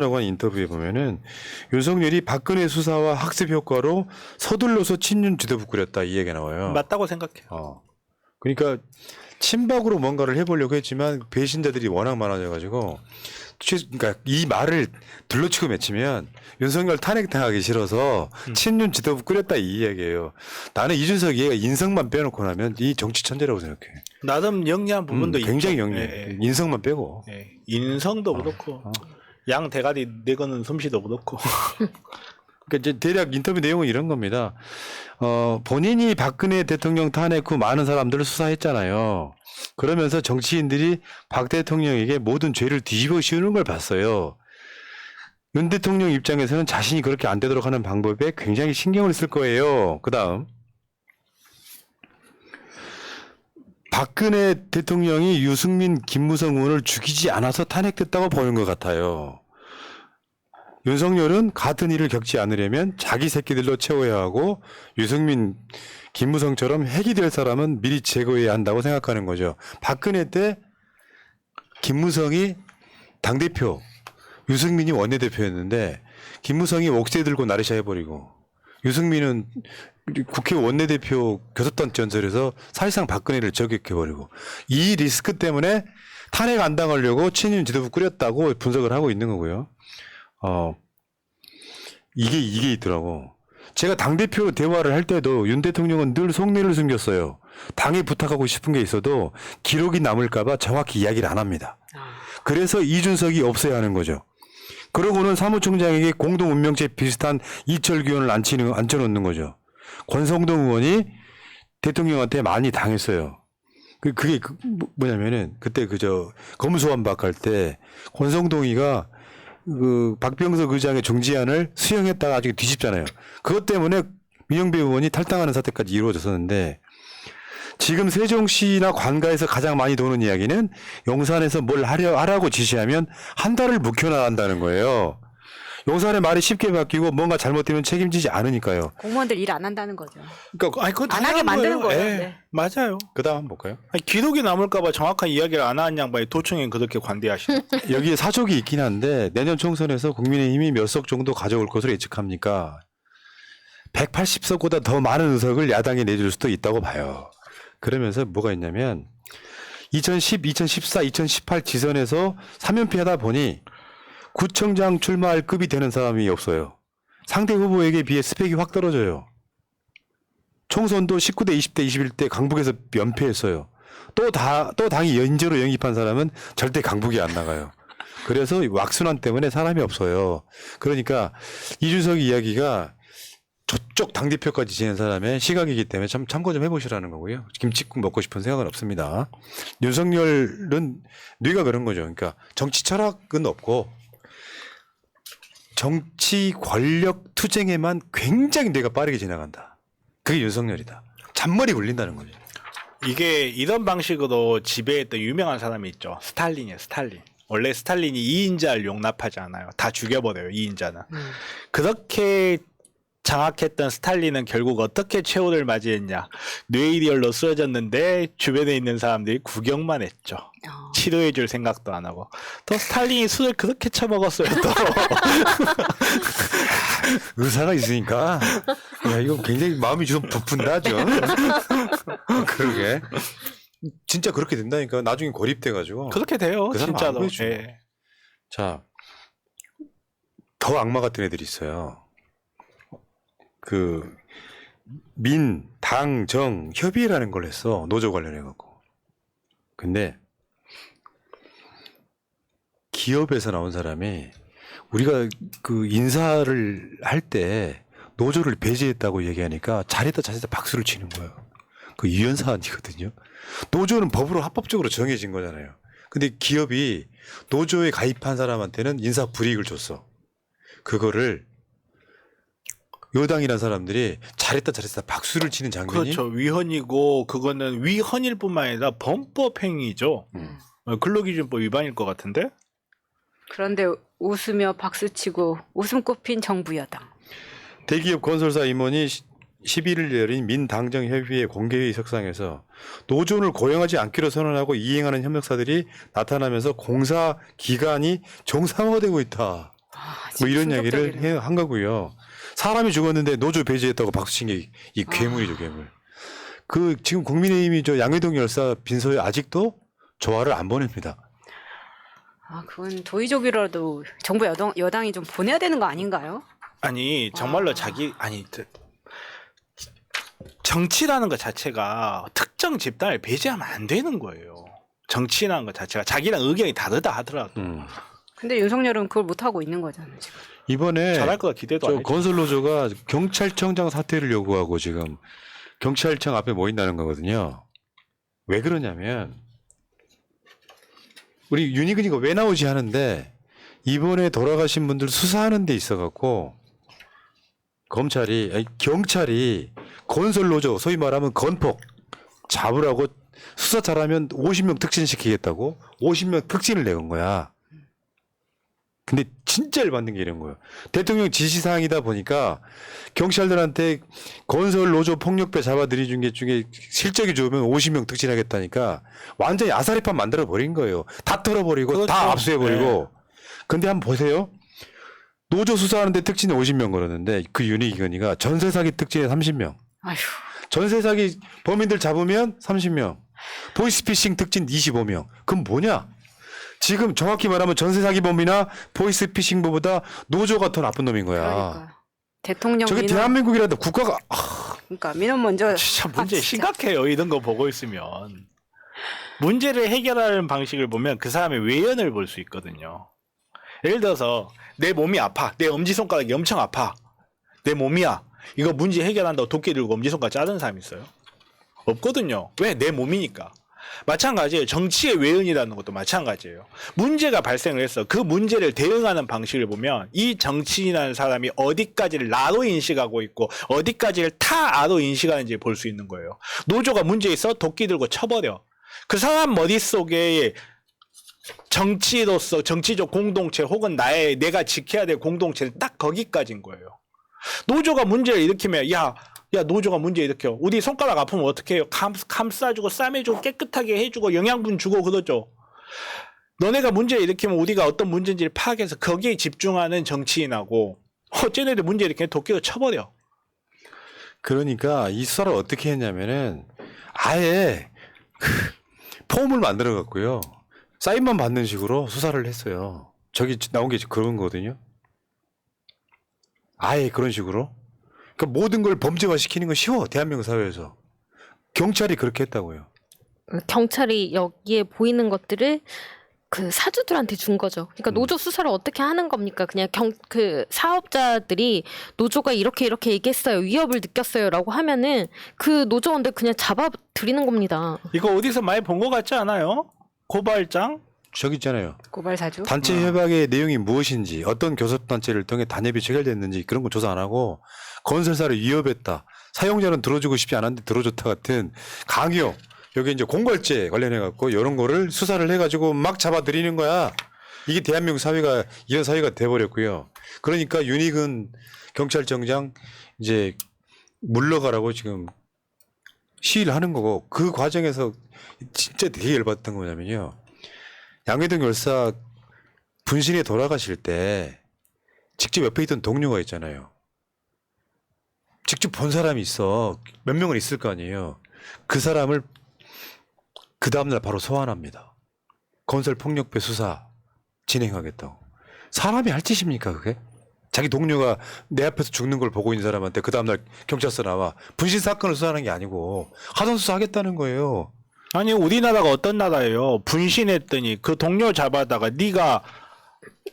라고 한 인터뷰에 보면은 윤석열이 박근혜 수사와 학습 효과로 서둘러서 친윤 지도부 꾸렸다 이 얘기가 나와요. 맞다고 생각해요. 그러니까 친박으로 뭔가를 해보려고 했지만 배신자들이 워낙 많아져가지고 그러니까 이 말을 둘러치고 맺히면 윤석열 탄핵당하기 싫어서 친윤 지도부 꾸렸다 이 이야기예요. 나는 이준석 얘가 인성만 빼놓고 나면 이 정치 천재라고 생각해. 나름 영리한 부분도 있죠. 굉장히 영리해. 예, 인성만 빼고. 예. 인성도 그렇고 양 대가리 내거는 솜씨도 그렇고. 그러니까 이제 대략 인터뷰 내용은 이런 겁니다. 본인이 박근혜 대통령 탄핵 후 많은 사람들을 수사했잖아요. 그러면서 정치인들이 박 대통령에게 모든 죄를 뒤집어 씌우는 걸 봤어요. 윤 대통령 입장에서는 자신이 그렇게 안 되도록 하는 방법에 굉장히 신경을 쓸 거예요. 그 다음 박근혜 대통령이 유승민, 김무성 의원을 죽이지 않아서 탄핵됐다고 보는 것 같아요. 윤석열은 같은 일을 겪지 않으려면 자기 새끼들로 채워야 하고 유승민, 김무성처럼 핵이 될 사람은 미리 제거해야 한다고 생각하는 거죠. 박근혜 때 김무성이 당대표, 유승민이 원내대표였는데 김무성이 옥새 들고 나르샤 해버리고 유승민은 국회 원내대표 교섭단 전설에서 사실상 박근혜를 저격해버리고 이 리스크 때문에 탄핵 안 당하려고 친윤 지도부 꾸렸다고 분석을 하고 있는 거고요. 이게 있더라고. 제가 당대표 대화를 할 때도 윤 대통령은 늘 속내를 숨겼어요. 당에 부탁하고 싶은 게 있어도 기록이 남을까봐 정확히 이야기를 안 합니다. 그래서 이준석이 없어야 하는 거죠. 그러고는 사무총장에게 공동운명체 비슷한 이철규현을 앉혀놓는 거죠. 권성동 의원이 대통령한테 많이 당했어요. 그게 뭐냐면은 그때 검수완박 할 때 권성동이가 박병석 의장의 중지안을 수용했다가 나중에 뒤집잖아요. 그것 때문에 민영배 의원이 탈당하는 사태까지 이루어졌었는데 지금 세종시나 관가에서 가장 많이 도는 이야기는 용산에서 뭘 하라고 지시하면 한 달을 묵혀나간다는 거예요. 용산의 말이 쉽게 바뀌고 뭔가 잘못되면 책임지지 않으니까요. 공무원들 일 안 한다는 거죠. 그러니까 안 하게 만드는 거예요. 예, 네. 맞아요. 그 다음 한번 볼까요? 기록이 남을까봐 정확한 이야기를 안 하는 양반이 도청에 그렇게 관대하시네. 여기에 사족이 있긴 한데 내년 총선에서 국민의힘이 몇 석 정도 가져올 것으로 예측합니까? 180석보다 더 많은 의석을 야당이 내줄 수도 있다고 봐요. 그러면서 뭐가 있냐면 2010, 2014, 2018 지선에서 3연패 하다 보니 구청장 출마할 급이 되는 사람이 없어요. 상대 후보에게 비해 스펙이 확 떨어져요. 총선도 19대, 20대, 21대 강북에서 연패했어요. 또 당이 연재로 영입한 사람은 절대 강북이 안 나가요. 그래서 왁순환 때문에 사람이 없어요. 그러니까 이준석 이야기가 저쪽 당대표까지 지낸 사람의 시각이기 때문에 참 참고 좀 해보시라는 거고요. 김치국 먹고 싶은 생각은 없습니다. 윤석열은 뇌가 그런 거죠. 그러니까 정치 철학은 없고 정치 권력 투쟁에만 굉장히 뇌가 빠르게 지나간다. 그게 윤석열이다. 잔머리 굴린다는 거죠. 이게 이런 방식으로 지배했던 유명한 사람이 있죠. 스탈린이에요. 스탈린. 원래 스탈린이 2인자를 용납하지 않아요. 다 죽여버려요. 2인자는. 그렇게 장악했던 스탈린은 결국 어떻게 최후를 맞이했냐. 뇌이리얼로 쓰러졌는데 주변에 있는 사람들이 구경만 했죠. 치료해줄 생각도 안 하고. 또 스탈린이 술을 그렇게 처먹었어요. 또. 의사가 있으니까 야 이거 굉장히 마음이 좀 부푼다 좀. 그러게. 진짜 그렇게 된다니까. 나중에 고립돼가지고. 그렇게 돼요. 그 사람 진짜로. 안 보여줘. 예. 자, 더 악마 같은 애들이 있어요. 민, 당, 정 협의회라는 걸 했어. 노조 관련해갖고. 근데 기업에서 나온 사람이 우리가 인사를 할 때 노조를 배제했다고 얘기하니까 잘했다 박수를 치는 거예요. 그 유연 사안이거든요. 노조는 법으로 합법적으로 정해진 거잖아요. 근데 기업이 노조에 가입한 사람한테는 인사 불이익을 줬어. 그거를 여당이라는 사람들이 잘했다 박수를 치는 장면이. 그렇죠. 위헌이고 그거는 위헌일 뿐만 아니라 범법 행위죠. 근로기준법 위반일 것 같은데. 그런데 웃으며 박수치고 웃음꽃 핀 정부 여당. 대기업 건설사 임원이 11일 열린 민당정협의회 공개회의 석상에서 노조를 고용하지 않기로 선언하고 이행하는 협력사들이 나타나면서 공사 기간이 정상화되고 있다. 뭐 이런 이야기를 충격적이네요. 한 거고요. 사람이 죽었는데 노조 배제했다고 박수친 게 이 괴물이죠, 괴물. 그 지금 국민의힘이 저 양회동 열사 빈소에 아직도 조화를 안 보냅니다. 그건 도의적이라도 정부 여당이 좀 보내야 되는 거 아닌가요? 아니 정말로 정치라는 것 자체가 특정 집단을 배제하면 안 되는 거예요. 정치라는 것 자체가 자기랑 의견이 다르다 하더라도 근데 윤석열은 그걸 못 하고 있는 거잖아요, 지금. 이번에 잘할 거가 기대도 안 저 했죠. 건설노조가 경찰청장 사퇴를 요구하고 지금 경찰청 앞에 모인다는 거거든요. 왜 그러냐면 우리 윤희근이가 왜 나오지 하는데 이번에 돌아가신 분들 수사하는 데 있어갖고 경찰이 건설노조 소위 말하면 건폭 잡으라고 수사 잘하면 50명 특진시키겠다고 50명 특진을 내건 거야. 근데 진짜 열받는 게 이런 거예요. 대통령 지시사항이다 보니까 경찰들한테 건설 노조 폭력배 잡아들이준 게 중에 실적이 좋으면 50명 특진하겠다니까 완전히 아사리판 만들어 버린 거예요. 다 털어버리고 그렇죠. 다 압수해 버리고. 근데 한번 보세요. 노조 수사하는데 특진에 50명 걸었는데 그 윤희근이가 전세 사기 특진에 30명. 아휴. 전세 사기 범인들 잡으면 30명. 보이스피싱 특진 25명. 그럼 뭐냐? 지금 정확히 말하면 전세 사기 범이나 보이스피싱범보다 노조가 더 나쁜 놈인 거야. 그러니까 대통령 저게 민원, 대한민국이라도 국가가 그러니까 민원 먼저. 진짜 문제 진짜. 심각해요. 이런 거 보고 있으면 문제를 해결하는 방식을 보면 그 사람의 외연을 볼 수 있거든요. 예를 들어서 내 몸이 아파, 내 엄지손가락이 엄청 아파, 내 몸이야. 이거 문제 해결한다고 도끼 들고 엄지손가락 자르는 사람 있어요? 없거든요. 왜? 내 몸이니까. 마찬가지예요. 정치의 외연이라는 것도 마찬가지예요. 문제가 발생을 했어. 그 문제를 대응하는 방식을 보면 이 정치인이라는 사람이 어디까지를 나로 인식하고 있고 어디까지를 타아로 인식하는지 볼 수 있는 거예요. 노조가 문제 있어 도끼 들고 쳐버려. 그 사람 머릿속에 정치로서 정치적 공동체 혹은 내가 지켜야 될 공동체는 딱 거기까지인 거예요. 노조가 문제를 일으키면 야 노조가 문제 일으켜. 우리 손가락 아프면 어떻게 해요? 감싸주고 싸매주고 깨끗하게 해주고 영양분 주고 그러죠. 너네가 문제를 일으키면 우리가 어떤 문제인지를 파악해서 거기에 집중하는 정치인하고 쟤네들 문제 일으키면 도끼로 쳐버려. 그러니까 이 수사를 어떻게 했냐면은 아예 폼을 만들어 갖고요. 사인만 받는 식으로 수사를 했어요. 저기 나온 게 그런 거거든요. 아예 그런 식으로. 그러니까 모든 걸 범죄화 시키는 건 쉬워. 대한민국 사회에서. 경찰이 그렇게 했다고요. 경찰이 여기에 보이는 것들을 그 사주들한테 준 거죠. 그러니까 노조 수사를 어떻게 하는 겁니까? 그냥 그 사업자들이 노조가 이렇게 얘기했어요. 위협을 느꼈어요라고 하면은 그 노조원들 그냥 잡아들이는 겁니다. 이거 어디서 많이 본 것 같지 않아요? 고발장? 저기 있잖아요. 고발 사주. 단체 협약의 내용이 무엇인지 어떤 교섭단체를 통해 단협이 체결됐는지 그런 거 조사 안 하고 건설사를 위협했다. 사용자는 들어주고 싶지 않았는데 들어줬다 같은 강요. 여기 이제 공갈죄 관련해 갖고 이런 거를 수사를 해가지고 막 잡아들이는 거야. 이게 대한민국 사회가 이런 사회가 돼버렸고요. 그러니까 윤희근 경찰청장 이제 물러가라고 지금 시위를 하는 거고 그 과정에서 진짜 되게 열받던 거냐면요. 양회동 열사 분신에 돌아가실 때 직접 옆에 있던 동료가 있잖아요. 직접 본 사람이 있어. 몇 명은 있을 거 아니에요. 그 사람을 그 다음날 바로 소환합니다. 건설폭력배 수사 진행하겠다고. 사람이 할 짓입니까 그게? 자기 동료가 내 앞에서 죽는 걸 보고 있는 사람한테 그 다음날 경찰서 나와. 분신 사건을 수사하는 게 아니고 하선 수사하겠다는 거예요. 아니 우리나라가 어떤 나라예요? 분신했더니 그 동료 잡아다가 네가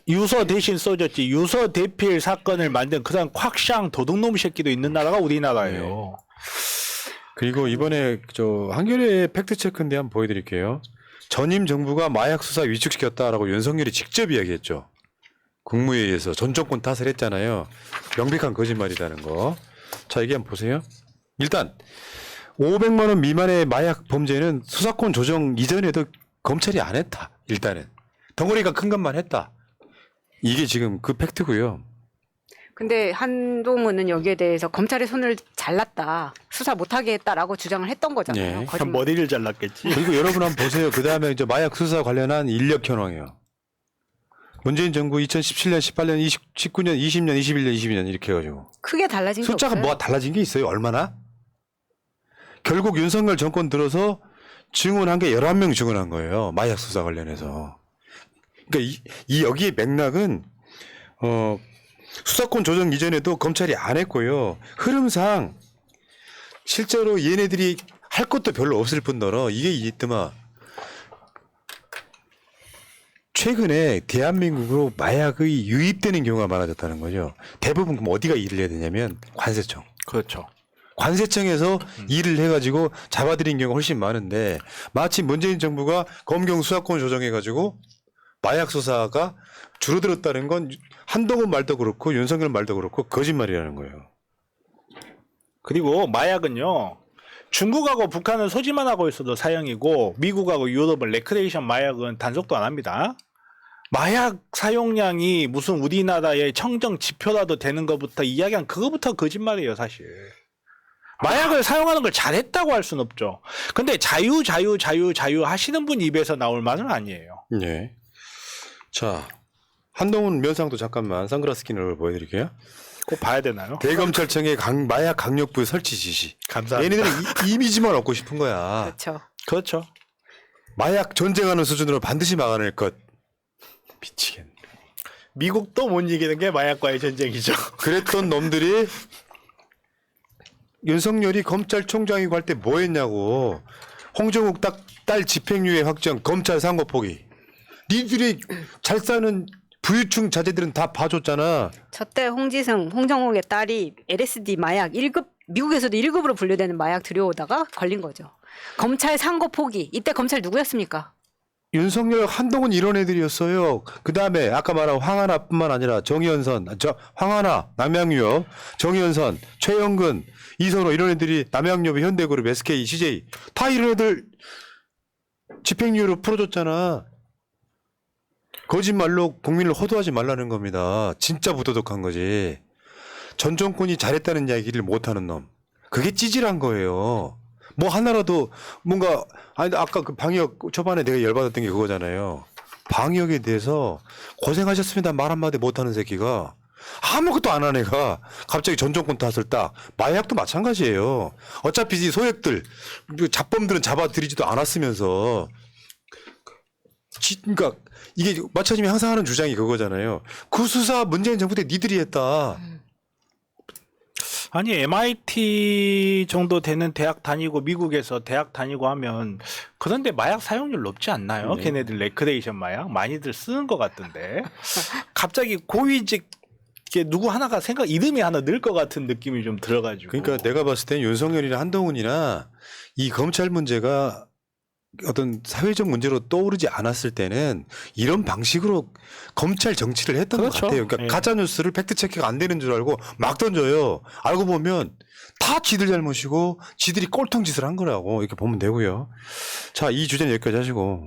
유서 대신 써줬지. 유서 대필 사건을 만든 그 사람 콱샹 도둑놈 새끼도 있는 나라가 우리나라예요. 그리고 이번에 저 한겨레 팩트체크인데 한번 보여드릴게요. 전임 정부가 마약 수사 위축시켰다라고 윤석열이 직접 이야기했죠. 국무회의에서 전 정권 탓을 했잖아요. 명백한 거짓말이라는 거. 자, 이게 한번 보세요. 일단 500만 원 미만의 마약 범죄는 수사권 조정 이전에도 검찰이 안 했다. 일단은. 덩어리가 큰 것만 했다. 이게 지금 그 팩트고요. 근데 한동훈은 여기에 대해서 검찰의 손을 잘랐다. 수사 못하게 했다라고 주장을 했던 거잖아요. 네. 거짓말. 머리를 잘랐겠지. 그리고 여러분 한번 보세요. 그 다음에 이제 마약 수사 관련한 인력 현황이요. 문재인 정부 2017년, 18년, 19년, 20년, 21년, 22년 이렇게 해가지고 크게 달라진 게 숫자가 없어요. 뭐가 달라진 게 있어요? 얼마나? 결국 윤석열 정권 들어서 증언한 게 11명 증언한 거예요. 마약 수사 관련해서. 그러니까 이 여기에 맥락은 수사권 조정 이전에도 검찰이 안 했고요. 흐름상 실제로 얘네들이 할 것도 별로 없을 뿐더러 이게 이때마 최근에 대한민국으로 마약이 유입되는 경우가 많아졌다는 거죠. 대부분 그럼 어디가 일을 해야 되냐면 관세청. 그렇죠. 관세청에서 일을 해가지고 잡아들인 경우가 훨씬 많은데 마치 문재인 정부가 검경 수사권 조정해가지고 마약 수사가 줄어들었다는 건 한동훈 말도 그렇고 윤석열 말도 그렇고 거짓말이라는 거예요. 그리고 마약은요. 중국하고 북한은 소지만 하고 있어도 사형이고 미국하고 유럽은 레크레이션 마약은 단속도 안 합니다. 마약 사용량이 무슨 우리나라의 청정 지표라도 되는 것부터 이야기한 그거부터 거짓말이에요, 사실. 마약을 사용하는 걸 잘했다고 할 수는 없죠. 근데 자유 하시는 분 입에서 나올 말은 아니에요. 네. 자, 한동훈 면상도 잠깐만 선글라스 낀 얼굴 보여드릴게요. 꼭 봐야 되나요? 대검찰청의 마약 강력부 설치 지시. 감사합니다. 얘네들은 이미지만 얻고 싶은 거야. 그렇죠. 그렇죠. 마약 전쟁하는 수준으로 반드시 막아낼 것. 미치겠네. 미국도 못 이기는 게 마약과의 전쟁이죠. 그랬던 놈들이 윤석열이 검찰총장이고 할 때 뭐 했냐고. 홍정욱 딸 집행유예 확정, 검찰 상고 포기. 니들이 잘 사는 부유층 자제들은 다 봐줬잖아. 저때 홍정욱의 딸이 LSD 마약 1급, 미국에서도 1급으로 분류되는 마약 들여오다가 걸린 거죠. 검찰 상고 포기. 이때 검찰 누구였습니까? 윤석열, 한동훈 이런 애들이었어요. 그 다음에 아까 말한 황하나뿐만 아니라 황하나, 남양유업, 정현선, 최영근, 이선호 이런 애들이 남양유업, 현대그룹, SK, CJ 다 이런 애들 집행유예로 풀어줬잖아. 거짓말로 국민을 호도하지 말라는 겁니다. 진짜 부도덕한 거지. 전 정권이 잘했다는 이야기를 못하는 놈. 그게 찌질한 거예요. 뭐 하나라도 뭔가 아니 아까 그 방역 초반에 내가 열받았던 게 그거잖아요. 방역에 대해서 고생하셨습니다 말 한마디 못하는 새끼가 아무것도 안 하는 애가 갑자기 전 정권 탓을 딱. 마약도 마찬가지예요. 어차피 이 소액들 잡범들은 잡아들이지도 않았으면서 그러니까 이게 마차님이 항상 하는 주장이 그거잖아요. 그 수사 문재인 정부 때 니들이 했다. 아니 MIT 정도 되는 대학 다니고 미국에서 대학 다니고 하면 그런데 마약 사용률 높지 않나요? 네. 걔네들 레크레이션 마약 많이들 쓰는 것 같던데 갑자기 고위직 누구 하나가 이름이 하나 늘 것 같은 느낌이 좀 들어가지고. 그러니까 내가 봤을 땐 윤석열이나 한동훈이나 이 검찰 문제가 어떤 사회적 문제로 떠오르지 않았을 때는 이런 방식으로 검찰 정치를 했던 그렇죠. 것 같아요. 그러니까 예. 가짜 뉴스를 팩트 체크가 안 되는 줄 알고 막 던져요. 알고 보면 다 지들 잘못이고 지들이 꼴통 짓을 한 거라고 이렇게 보면 되고요. 자, 이 주제는 여기까지 하시고.